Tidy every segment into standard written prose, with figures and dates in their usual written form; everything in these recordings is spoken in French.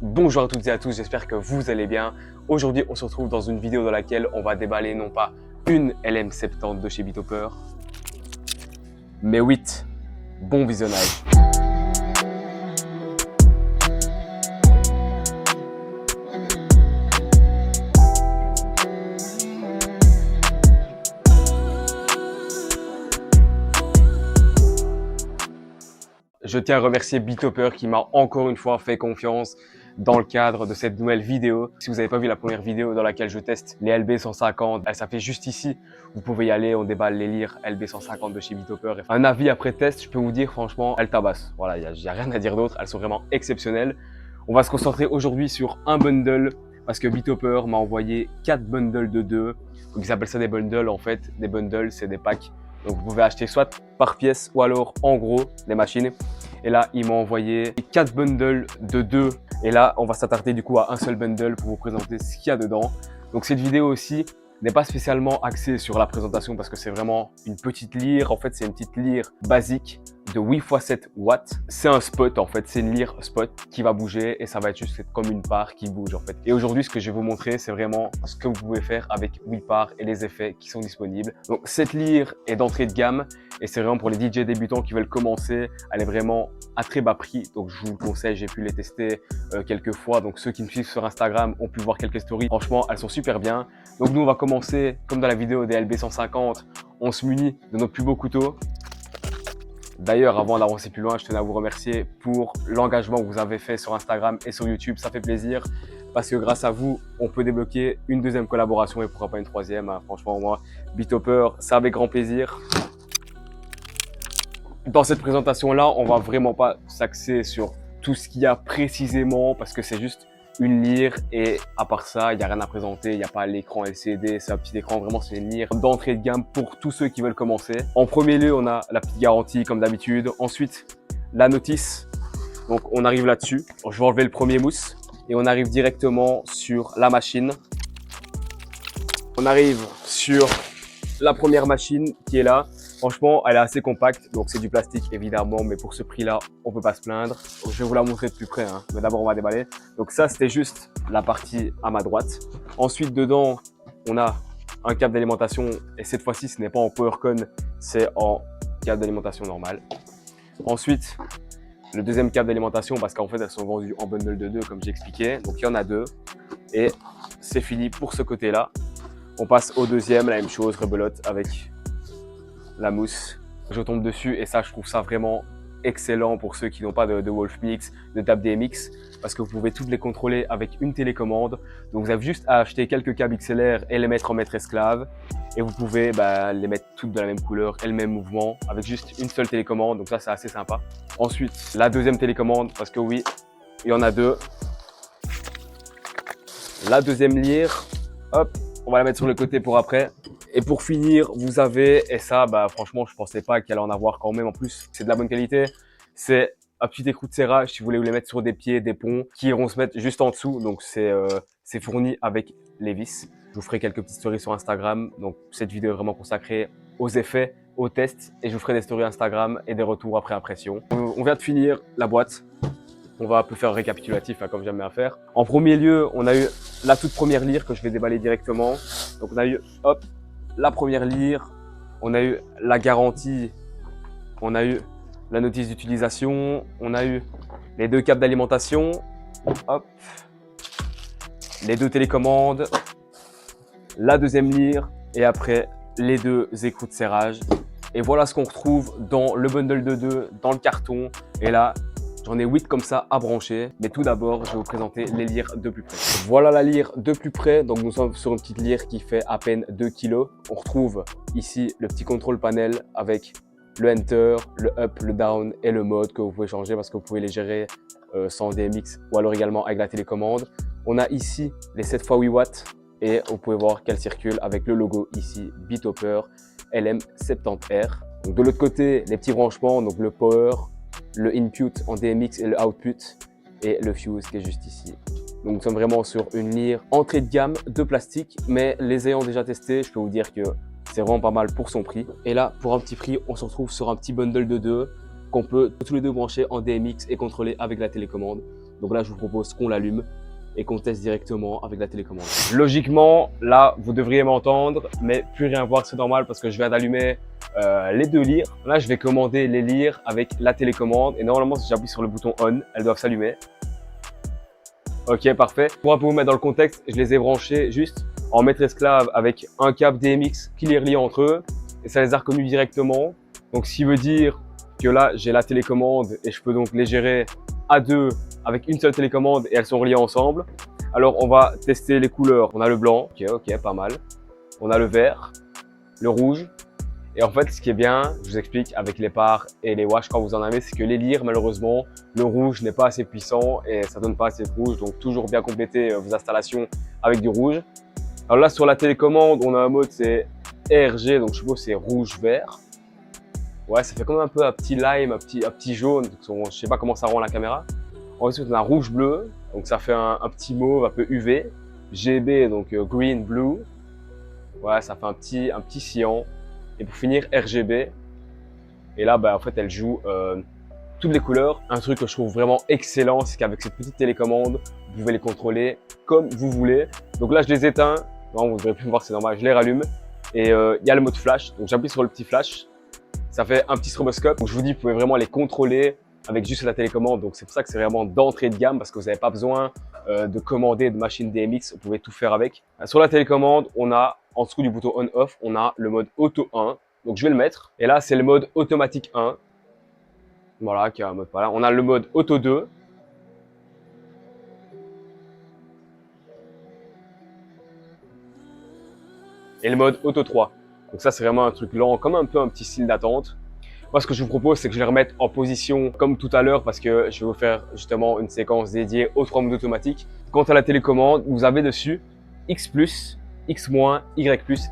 Bonjour à toutes et à tous, j'espère que vous allez bien. Aujourd'hui, on se retrouve dans une vidéo dans laquelle on va déballer non pas une LM70 de chez Bitopper, mais 8. Bon visionnage. Je tiens à remercier Bitopper qui m'a encore une fois fait confiance dans le cadre de cette nouvelle vidéo. Si vous n'avez pas vu la première vidéo dans laquelle je teste les LB150, elle s'affiche juste ici. Vous pouvez y aller, on déballe les lyres LB150 de chez Bitopper. Un avis après test, je peux vous dire franchement, elle tabasse. Voilà, il n'y a rien à dire d'autre, elles sont vraiment exceptionnelles. On va se concentrer aujourd'hui sur un bundle parce que Bitopper m'a envoyé 4 bundles de 2. Donc ils appellent ça des bundles en fait. Des bundles, c'est des packs. Donc vous pouvez acheter soit par pièce ou alors en gros les machines. Et là, il m'a envoyé 4 bundles de 2. Et là, on va s'attarder du coup à un seul bundle pour vous présenter ce qu'il y a dedans. Donc cette vidéo aussi n'est pas spécialement axée sur la présentation parce que c'est vraiment une petite lyre. En fait, c'est une petite lyre basique de 8x7 watts. C'est un spot en fait, c'est une lyre spot qui va bouger et ça va être juste comme une part qui bouge en fait. Et aujourd'hui, ce que je vais vous montrer, c'est vraiment ce que vous pouvez faire avec 8 parts et les effets qui sont disponibles. Donc cette lyre est d'entrée de gamme et c'est vraiment pour les DJ débutants qui veulent commencer. Elle est vraiment à très bas prix, donc je vous le conseille, j'ai pu les tester quelques fois. Donc ceux qui me suivent sur Instagram ont pu voir quelques stories. Franchement, elles sont super bien. Donc nous, on va commencer comme dans la vidéo des LB150. On se munit de notre plus beau couteau. D'ailleurs, avant d'avancer plus loin, je tenais à vous remercier pour l'engagement que vous avez fait sur Instagram et sur YouTube. Ça fait plaisir parce que grâce à vous, on peut débloquer une deuxième collaboration et pourquoi pas une troisième. Hein. Franchement, moi, Bitopper, c'est avec grand plaisir. Dans cette présentation-là, on va vraiment pas s'axer sur tout ce qu'il y a précisément parce que c'est juste une lyre et à part ça, il n'y a rien à présenter, il n'y a pas l'écran LCD, c'est un petit écran, vraiment c'est une lyre d'entrée de gamme pour tous ceux qui veulent commencer. En premier lieu, on a la petite garantie comme d'habitude, ensuite la notice, donc on arrive là-dessus, je vais enlever le premier mousse et on arrive directement sur la machine. On arrive sur la première machine qui est là. Franchement, elle est assez compacte, donc c'est du plastique évidemment, mais pour ce prix-là, on peut pas se plaindre. Je vais vous la montrer de plus près, hein. Mais d'abord on va déballer. Donc ça, c'était juste la partie à ma droite. Ensuite, dedans, on a un câble d'alimentation et cette fois-ci, ce n'est pas en PowerCon, c'est en câble d'alimentation normal. Ensuite, le deuxième câble d'alimentation, parce qu'en fait, elles sont vendues en bundle de 2, comme j'ai expliqué. Donc il y en a 2 et c'est fini pour ce côté-là. On passe au deuxième, la même chose, rebelote avec la mousse. Je tombe dessus et ça, je trouve ça vraiment excellent pour ceux qui n'ont pas de Wolfmix, de Tab DMX, parce que vous pouvez toutes les contrôler avec une télécommande. Donc vous avez juste à acheter quelques câbles XLR et les mettre en maître esclave. Et vous pouvez les mettre toutes de la même couleur et le même mouvement avec juste une seule télécommande. Donc ça, c'est assez sympa. Ensuite, la deuxième télécommande, parce que oui, il y en a 2. La deuxième lyre, hop, on va la mettre sur le côté pour après. Et pour finir, vous avez, et ça, franchement, je pensais pas qu'il allait en avoir quand même. En plus, c'est de la bonne qualité. C'est un petit écrou de serrage si vous voulez vous les mettre sur des pieds, des ponts, qui iront se mettre juste en dessous. Donc, c'est fourni avec les vis. Je vous ferai quelques petites stories sur Instagram. Donc, cette vidéo est vraiment consacrée aux effets, aux tests. Et je vous ferai des stories Instagram et des retours après impression. On vient de finir la boîte. On va un peu faire un récapitulatif, là, comme j'aime bien faire. En premier lieu, on a eu la toute première lyre que je vais déballer directement. Donc, on a eu, hop, la première lyre, on a eu la garantie, on a eu la notice d'utilisation, on a eu les 2 câbles d'alimentation, hop, les 2 télécommandes, la deuxième lyre et après les 2 écrous de serrage. Et voilà ce qu'on retrouve dans le bundle de 2, dans le carton. Et là, j'en ai 8 comme ça à brancher. Mais tout d'abord, je vais vous présenter les lyres de plus près. Voilà la lyre de plus près. Donc nous sommes sur une petite lyre qui fait à peine 2 kg. On retrouve ici le petit contrôle panel avec le enter, le up, le down et le mode que vous pouvez changer parce que vous pouvez les gérer sans DMX ou alors également avec la télécommande. On a ici les 7 x 8 watts et vous pouvez voir qu'elle circule avec le logo ici Bitopper LM70R. Donc de l'autre côté, les petits branchements, donc le power, le input en DMX et le output et le fuse qui est juste ici. Donc nous sommes vraiment sur une lyre entrée de gamme de plastique, mais les ayant déjà testés, je peux vous dire que c'est vraiment pas mal pour son prix. Et là, pour un petit prix, on se retrouve sur un petit bundle de 2 qu'on peut tous les 2 brancher en DMX et contrôler avec la télécommande. Donc là, je vous propose qu'on l'allume et qu'on teste directement avec la télécommande. Logiquement, là, vous devriez m'entendre, mais plus rien voir, c'est normal parce que je viens d'allumer les deux lyres. Là, je vais commander les lyres avec la télécommande et normalement, si j'appuie sur le bouton on, elles doivent s'allumer. Ok, parfait. Pour un peu vous mettre dans le contexte, je les ai branchés juste en maîtresse esclave avec un câble DMX qui les relie entre eux et ça les a reconnus directement. Donc, ce qui veut dire que là, j'ai la télécommande et je peux donc les gérer à deux avec une seule télécommande et elles sont reliées ensemble. Alors, on va tester les couleurs. On a le blanc, ok, pas mal. On a le vert, le rouge. Et en fait, ce qui est bien, je vous explique, avec les parts et les wash quand vous en avez, c'est que les lyres, malheureusement, le rouge n'est pas assez puissant et ça donne pas assez de rouge. Donc, toujours bien compléter vos installations avec du rouge. Alors là, sur la télécommande, on a un mode, c'est RG, donc je suppose c'est rouge-vert. Ouais, ça fait comme un peu un petit lime, un petit jaune. Je sais pas comment ça rend la caméra. Ensuite, on a rouge-bleu, donc ça fait un petit mauve un peu UV. GB, donc green-blue. Ouais, ça fait un petit cyan. Et pour finir, RGB. Et là, bah, en fait, elle joue toutes les couleurs. Un truc que je trouve vraiment excellent, c'est qu'avec cette petite télécommande, vous pouvez les contrôler comme vous voulez. Donc là, je les éteins. Non, vous devrez plus me voir, c'est normal. Je les rallume. Et il y a le mode flash. Donc j'appuie sur le petit flash. Ça fait un petit stroboscope. Donc je vous dis, vous pouvez vraiment les contrôler avec juste la télécommande. Donc c'est pour ça que c'est vraiment d'entrée de gamme parce que vous n'avez pas besoin de commander de machine DMX. Vous pouvez tout faire avec. Sur la télécommande, on a en dessous du bouton on-off, on a le mode auto 1. Donc je vais le mettre. Et là, c'est le mode automatique 1. Voilà, qui a un mode pas là. On a le mode auto 2. Et le mode auto 3. Donc ça, c'est vraiment un truc lent, comme un peu un petit style d'attente. Moi, ce que je vous propose, c'est que je les remette en position comme tout à l'heure parce que je vais vous faire justement une séquence dédiée aux 3 modes automatiques. Quant à la télécommande, vous avez dessus X+, X-, Y+,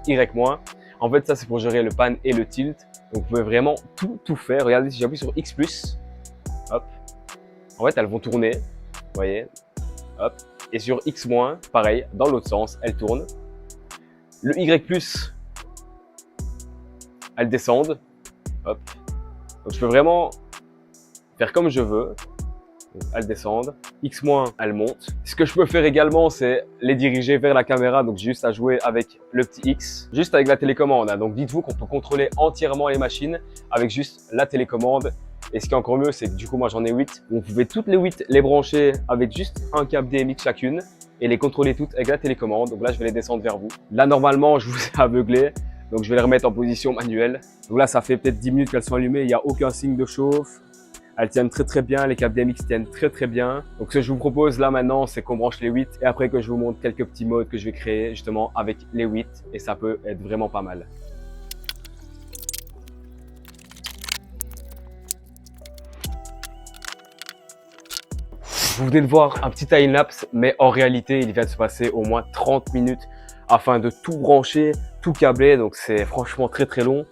Y-. En fait, ça, c'est pour gérer le pan et le tilt. Donc, vous pouvez vraiment tout faire. Regardez, si j'appuie sur X+, hop. En fait, elles vont tourner. Vous voyez, hop. Et sur X-, pareil, dans l'autre sens, elles tournent. Le Y+, elles descendent. Hop. Donc, je peux vraiment faire comme je veux. Donc, elles descendent. X-, elles montent. Ce que je peux faire également, c'est les diriger vers la caméra. Donc, j'ai juste à jouer avec le petit X, juste avec la télécommande. Donc, dites-vous qu'on peut contrôler entièrement les machines avec juste la télécommande. Et ce qui est encore mieux, c'est que du coup, moi, j'en ai 8. Vous pouvez toutes les 8 les brancher avec juste un câble DMX chacune et les contrôler toutes avec la télécommande. Donc là, je vais les descendre vers vous. Là, normalement, je vous ai aveuglé. Donc, je vais les remettre en position manuelle. Donc là, ça fait peut-être 10 minutes qu'elles sont allumées. Il n'y a aucun signe de chauffe. Elles tiennent très bien, les câbles DMX tiennent très bien. Donc ce que je vous propose là maintenant, c'est qu'on branche les 8 et après que je vous montre quelques petits modes que je vais créer justement avec les 8 et ça peut être vraiment pas mal. Vous venez de voir un petit time-lapse, mais en réalité, il vient de se passer au moins 30 minutes afin de tout brancher, tout câbler. Donc c'est franchement très long.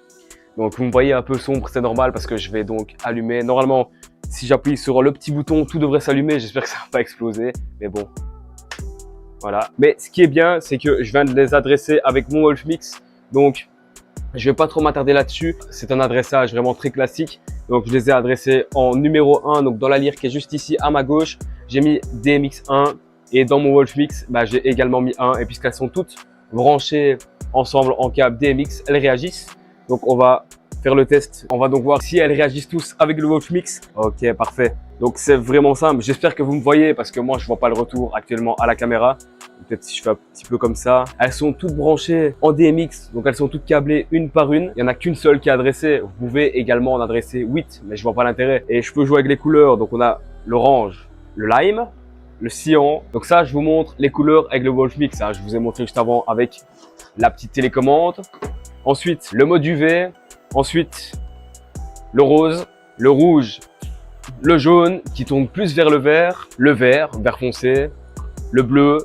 Donc vous me voyez un peu sombre, c'est normal parce que je vais donc allumer. Normalement, si j'appuie sur le petit bouton, tout devrait s'allumer. J'espère que ça va pas exploser, mais bon. Voilà. Mais ce qui est bien, c'est que je viens de les adresser avec mon Wolfmix. Donc, je vais pas trop m'attarder là-dessus. C'est un adressage vraiment très classique. Donc, je les ai adressés en numéro 1. Donc, dans la lyre qui est juste ici à ma gauche, j'ai mis DMX1. Et dans mon Wolfmix, bah, j'ai également mis 1. Et puisqu'elles sont toutes branchées ensemble en câble DMX, elles réagissent. Donc, on va faire le test. On va donc voir si elles réagissent tous avec le Wolfmix. Ok, parfait. Donc, c'est vraiment simple. J'espère que vous me voyez parce que moi, je vois pas le retour actuellement à la caméra. Peut-être si je fais un petit peu comme ça. Elles sont toutes branchées en DMX. Donc, elles sont toutes câblées une par une. Il y en a qu'une seule qui est adressée. Vous pouvez également en adresser 8, mais je vois pas l'intérêt. Et je peux jouer avec les couleurs. Donc, on a l'orange, le lime, le cyan. Donc ça, je vous montre les couleurs avec le Wolfmix. Je vous ai montré juste avant avec la petite télécommande. Ensuite, le mode UV. Ensuite, le rose, le rouge, le jaune qui tourne plus vers le vert vert foncé, le bleu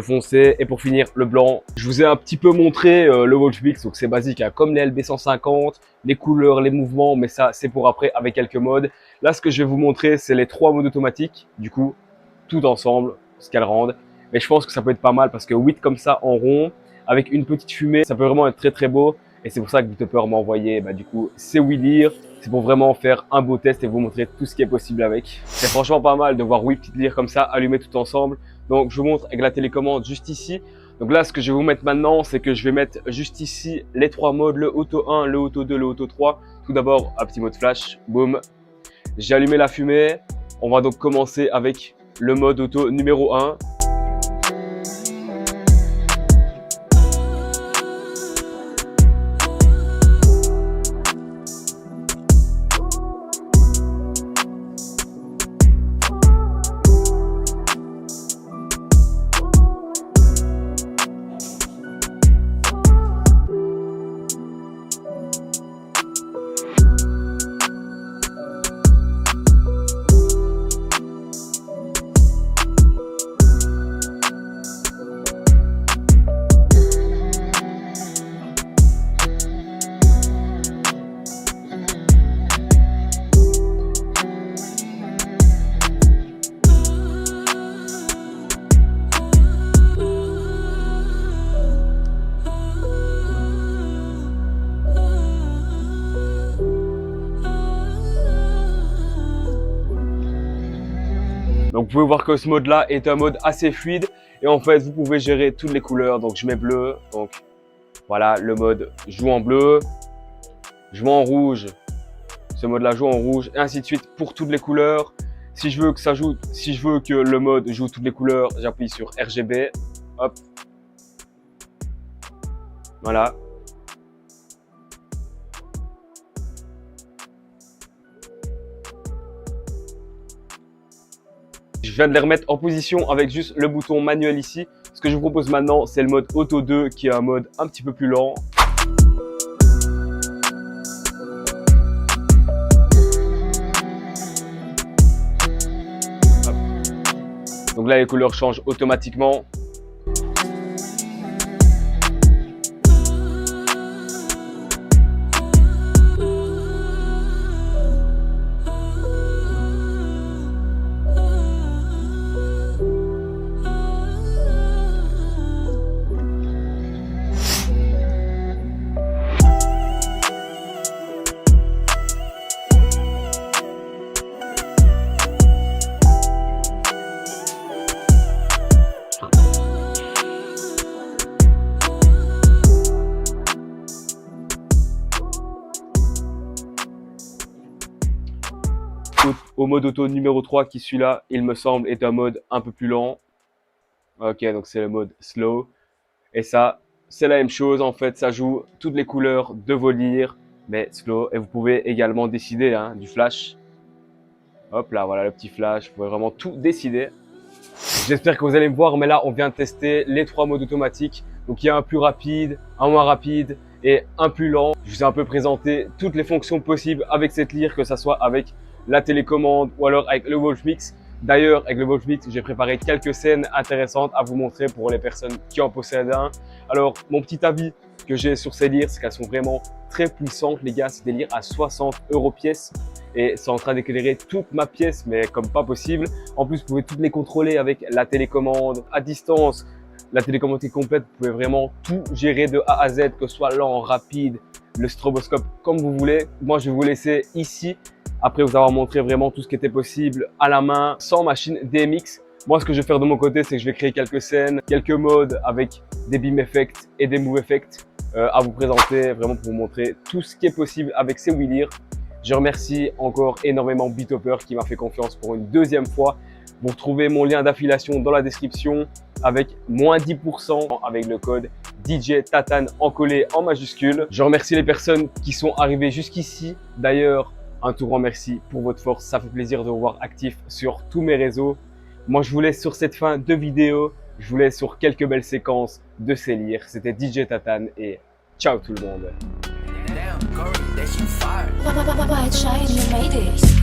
foncé et pour finir, le blanc. Je vous ai un petit peu montré le Wolfmix, donc c'est basique, hein, comme les LB150, les couleurs, les mouvements, mais ça, c'est pour après avec quelques modes. Là, ce que je vais vous montrer, c'est les 3 modes automatiques, du coup, tout ensemble, ce qu'elles rendent. Mais je pense que ça peut être pas mal parce que 8 comme ça en rond, avec une petite fumée, ça peut vraiment être très beau. Et c'est pour ça que Beatopper m'a envoyé du coup ces 8 lyres C'est pour vraiment faire un beau test et vous montrer tout ce qui est possible avec. C'est franchement pas mal de voir 8 petites lyres comme ça allumées tout ensemble. Donc je vous montre avec la télécommande juste ici. Donc là, ce que je vais vous mettre maintenant, c'est que je vais mettre juste ici les 3 modes, le auto 1, le auto 2, le auto 3. Tout d'abord, un petit mode flash, boum. J'ai allumé la fumée. On va donc commencer avec le mode auto numéro 1. Donc vous pouvez voir que ce mode là est un mode assez fluide et en fait vous pouvez gérer toutes les couleurs. Donc je mets bleu, donc voilà le mode joue en bleu, joue en rouge, ce mode là joue en rouge et ainsi de suite pour toutes les couleurs. Si je veux que ça joue, si je veux que le mode joue toutes les couleurs, j'appuie sur RGB, hop, voilà. Je viens de les remettre en position avec juste le bouton manuel ici. Ce que je vous propose maintenant, c'est le mode Auto 2 qui est un mode un petit peu plus lent. Hop. Donc là, les couleurs changent automatiquement. Au mode auto numéro 3 qui celui-là, il me semble, est un mode un peu plus lent. Ok, donc c'est le mode slow. Et ça, c'est la même chose en fait, ça joue toutes les couleurs de vos lyres, mais slow. Et vous pouvez également décider hein, du flash. Hop là, voilà le petit flash, vous pouvez vraiment tout décider. J'espère que vous allez me voir, mais là on vient de tester les 3 modes automatiques. Donc il y a un plus rapide, un moins rapide et un plus lent. Je vous ai un peu présenté toutes les fonctions possibles avec cette lyre, que ça soit avec la télécommande ou alors avec le Wolfmix. D'ailleurs, avec le Wolfmix, j'ai préparé quelques scènes intéressantes à vous montrer pour les personnes qui en possèdent un. Alors, mon petit avis que j'ai sur ces lyres, c'est qu'elles sont vraiment très puissantes, les gars. C'est des lyres à 60 € pièce et c'est en train d'éclairer toute ma pièce, mais comme pas possible. En plus, vous pouvez toutes les contrôler avec la télécommande à distance. La télécommande est complète, vous pouvez vraiment tout gérer de A à Z, que ce soit lent, rapide, le stroboscope, comme vous voulez. Moi, je vais vous laisser ici. Après vous avoir montré vraiment tout ce qui était possible à la main, sans machine DMX. Moi, ce que je vais faire de mon côté, c'est que je vais créer quelques scènes, quelques modes avec des beam effects et des move effects à vous présenter, vraiment pour vous montrer tout ce qui est possible avec ces 8 lyres. Je remercie encore énormément Beatopper qui m'a fait confiance pour une deuxième fois. Vous retrouvez mon lien d'affiliation dans la description avec moins 10% avec le code DJ Tatane encollé en majuscule. Je remercie les personnes qui sont arrivées jusqu'ici. D'ailleurs, un tout grand merci pour votre force, ça fait plaisir de vous voir actif sur tous mes réseaux. Moi, je vous laisse sur cette fin de vidéo, je vous laisse sur quelques belles séquences de ces lyres. C'était DJ Tatane et ciao tout le monde. Damn, girl, that you fire. White shine, you made it.